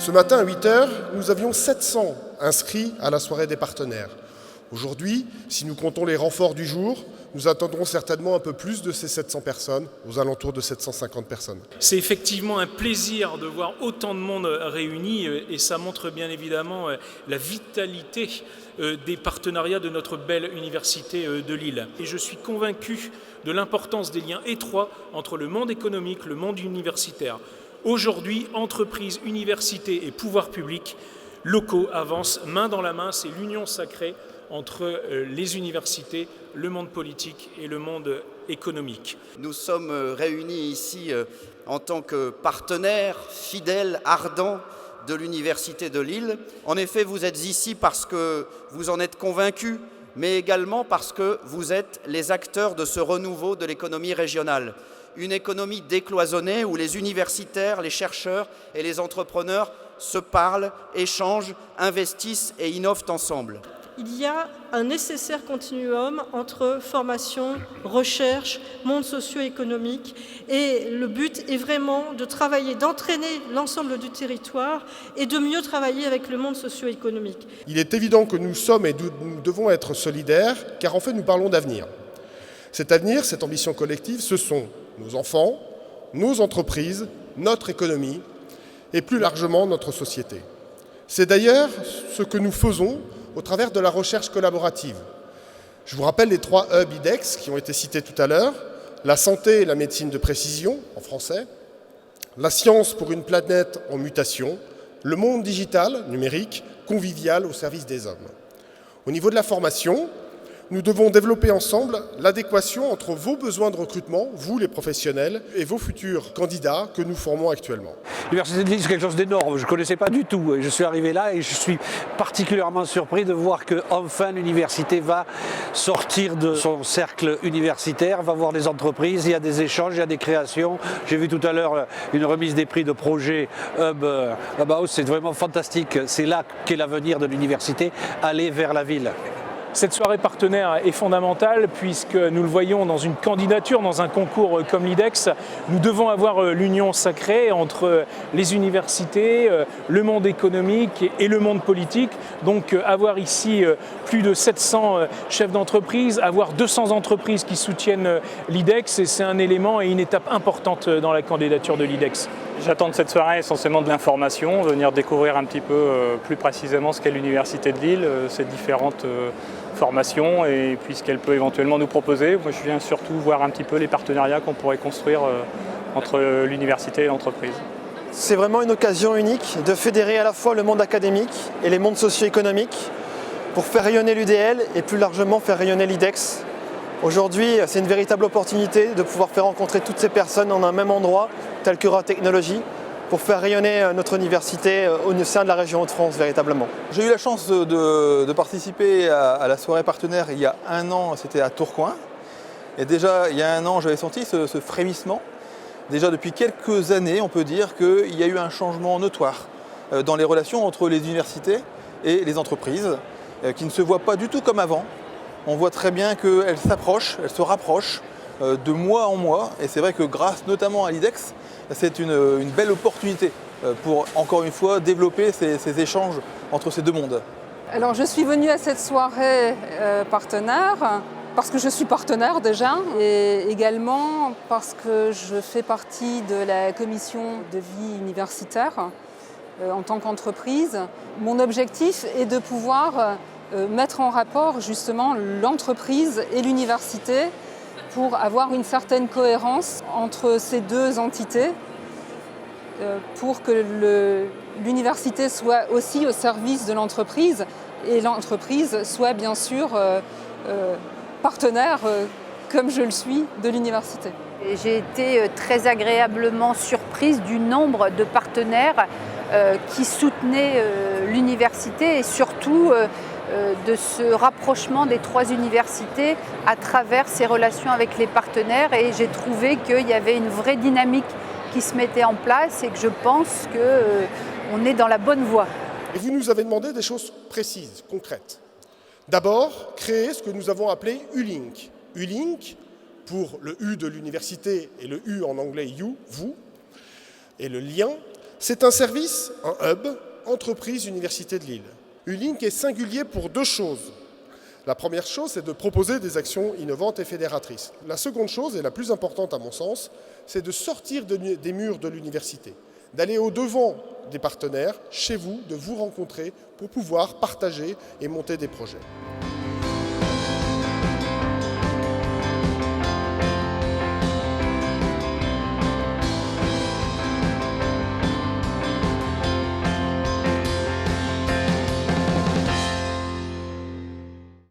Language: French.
Ce matin à 8 h, nous avions 700 inscrits à la soirée des partenaires. Aujourd'hui, si nous comptons les renforts du jour, nous attendrons certainement un peu plus de ces 700 personnes, aux alentours de 750 personnes. C'est effectivement un plaisir de voir autant de monde réuni et ça montre bien évidemment la vitalité des partenariats de notre belle université de Lille. Et je suis convaincu de l'importance des liens étroits entre le monde économique, le monde universitaire. Aujourd'hui, entreprises, universités et pouvoirs publics locaux avancent main dans la main, c'est l'union sacrée entre les universités, le monde politique et le monde économique. Nous sommes réunis ici en tant que partenaires fidèles, ardents de l'Université de Lille. En effet, vous êtes ici parce que vous en êtes convaincus, mais également parce que vous êtes les acteurs de ce renouveau de l'économie régionale. Une économie décloisonnée où les universitaires, les chercheurs et les entrepreneurs se parlent, échangent, investissent et innovent ensemble. Il y a un nécessaire continuum entre formation, recherche, monde socio-économique et le but est vraiment de travailler, d'entraîner l'ensemble du territoire et de mieux travailler avec le monde socio-économique. Il est évident que nous sommes et nous devons être solidaires car en fait nous parlons d'avenir. Cet avenir, cette ambition collective, ce sont nos enfants, nos entreprises, notre économie et plus largement notre société. C'est d'ailleurs ce que nous faisons au travers de la recherche collaborative. Je vous rappelle les 3 hubs IDEX qui ont été cités tout à l'heure, la santé et la médecine de précision, en français, la science pour une planète en mutation, le monde digital, numérique, convivial au service des hommes. Au niveau de la formation, nous devons développer ensemble l'adéquation entre vos besoins de recrutement, vous les professionnels, et vos futurs candidats que nous formons actuellement. L'Université de Lille, c'est quelque chose d'énorme, je ne connaissais pas du tout. Je suis arrivé là et je suis particulièrement surpris de voir qu'enfin l'université va sortir de son cercle universitaire, va voir des entreprises, il y a des échanges, il y a des créations. J'ai vu tout à l'heure une remise des prix de projet Hub House, c'est vraiment fantastique. C'est là qu'est l'avenir de l'université, aller vers la ville. Cette soirée partenaire est fondamentale puisque nous le voyons dans une candidature, dans un concours comme l'IDEX, nous devons avoir l'union sacrée entre les universités, le monde économique et le monde politique. Donc avoir ici plus de 700 chefs d'entreprise, avoir 200 entreprises qui soutiennent l'IDEX, c'est un élément et une étape importante dans la candidature de l'IDEX. J'attends de cette soirée essentiellement de l'information, venir découvrir un petit peu plus précisément ce qu'est l'Université de Lille, ses différentes formations et puis ce qu'elle peut éventuellement nous proposer. Moi je viens surtout voir un petit peu les partenariats qu'on pourrait construire entre l'université et l'entreprise. C'est vraiment une occasion unique de fédérer à la fois le monde académique et les mondes socio-économiques pour faire rayonner l'UDL et plus largement faire rayonner l'IDEX. Aujourd'hui, c'est une véritable opportunité de pouvoir faire rencontrer toutes ces personnes en un même endroit, tel que Technologie, pour faire rayonner notre université au sein de la région Hauts-de-France véritablement. J'ai eu la chance de participer à la soirée partenaire il y a 1 an, c'était à Tourcoing. Et déjà, il y a 1 an, j'avais senti ce frémissement. Déjà depuis quelques années, on peut dire qu'il y a eu un changement notoire dans les relations entre les universités et les entreprises, qui ne se voient pas du tout comme avant. On voit très bien qu'elles s'approchent, elles se rapprochent de mois en mois. Et c'est vrai que grâce notamment à l'IDEX, c'est une belle opportunité pour, encore une fois, développer ces échanges entre ces 2 mondes. Alors je suis venue à cette soirée partenaire parce que je suis partenaire déjà et également parce que je fais partie de la commission de vie universitaire en tant qu'entreprise. Mon objectif est de pouvoir mettre en rapport justement l'entreprise et l'université pour avoir une certaine cohérence entre ces 2 entités pour que l'université soit aussi au service de l'entreprise et l'entreprise soit bien sûr partenaire, comme je le suis, de l'université. J'ai été très agréablement surprise du nombre de partenaires qui soutenaient l'université et surtout de ce rapprochement des 3 universités à travers ces relations avec les partenaires et j'ai trouvé qu'il y avait une vraie dynamique qui se mettait en place et que je pense qu'on est dans la bonne voie. Et vous nous avez demandé des choses précises, concrètes. D'abord, créer ce que nous avons appelé U-Link. U-Link, pour le U de l'université et le U en anglais you, vous, et le lien, C'est un service, un hub, entreprise Université de Lille. Ulink est singulier pour deux choses. La première chose, c'est de proposer des actions innovantes et fédératrices. La seconde chose, et la plus importante à mon sens, c'est de sortir des murs de l'université, d'aller au-devant des partenaires, chez vous, de vous rencontrer pour pouvoir partager et monter des projets.